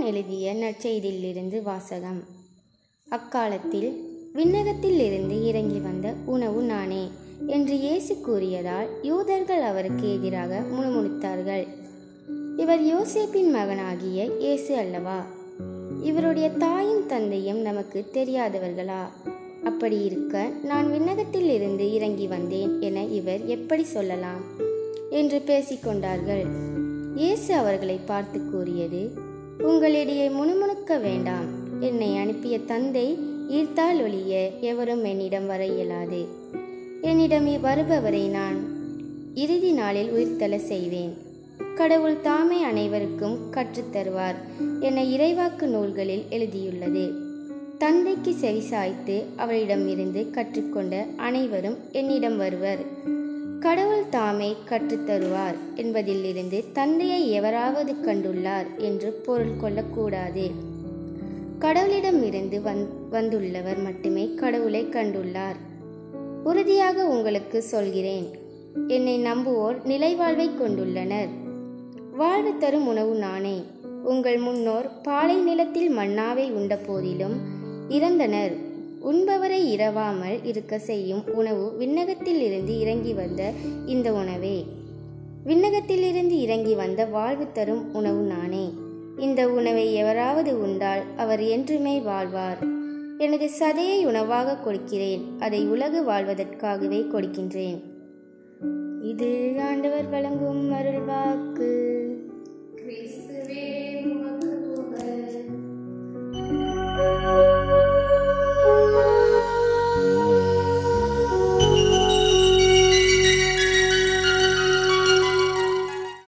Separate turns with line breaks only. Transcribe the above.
எழுதிய நற்செய்தியிலிருந்து வாசகம். அக்காலத்தில் விண்ணகத்தில் இருந்து இறங்கி வந்த உணவு நானே என்று இயேசு கூறியதால் யூதர்கள் அவருக்கு எதிராக முணுமுணுத்தார்கள். இவர் யோசேப்பின் மகனாகிய இயேசு அல்லவா? இவருடைய தாயும் தந்தையும் நமக்கு தெரியாதவர்களா? அப்படி இருக்க நான் விண்ணகத்தில் இருந்து இறங்கி வந்தேன் என இவர் எப்படி சொல்லலாம் என்று பேசிக்கொண்டார்கள். இயேசு அவர்களை பார்த்து கூறியது, உங்களிடையே முணுமுணுக்க வேண்டாம். என்னை அனுப்பிய தந்தை ஈர்த்தால் ஒழிய எவரும் என்னிடம் வர இயலாது. என்னிடம் வருபவரை நான் இறுதி நாளில் உயிர்த்தெழ செய்வேன். கடவுள் தாமே அனைவருக்கும் கற்றுத்தருவார் என இறைவாக்கு நூல்களில் எழுதியுள்ளது. தந்தைக்கு செவிசாய்த்து அவரிடமிருந்து கற்றுக்கொண்ட அனைவரும் என்னிடம் வருவர். கடவுள் தாமே கற்றுத்தருவார் என்பதிலிருந்து தந்தையை எவராவது கண்டுள்ளார் என்று பொருள் கொள்ளக்கூடாது. கடவுளிடமிருந்து வந்துள்ளவர் மட்டுமே கடவுளை கண்டுள்ளார். உறுதியாக உங்களுக்கு சொல்கிறேன், என்னை நம்புவோர் நிலைவாழ்வை கொண்டுள்ளனர். வாழ்வு தரும் உணவு நானே. உங்கள் முன்னோர் பாலை நிலத்தில் மன்னாவை உண்ட போதிலும் இறந்தனர். உண்பவரை இரவாமல் இருக்க செய்யும் உணவு விண்ணகத்தில் இருந்து இறங்கி வந்த இந்த உணவே. விண்ணகத்திலிருந்து இறங்கி வந்த வாழ்வு தரும் உணவு நானே. இந்த உணவை எவராவது உண்டால் அவர் என்றுமே வாழ்வார். எனது சதையை உணவாக கொடுக்கிறேன். அதை உலகு வாழ்வதற்காகவே கொடுக்கின்றேன். இது ஆண்டவர் வழங்கும் அருள்வாக்கு.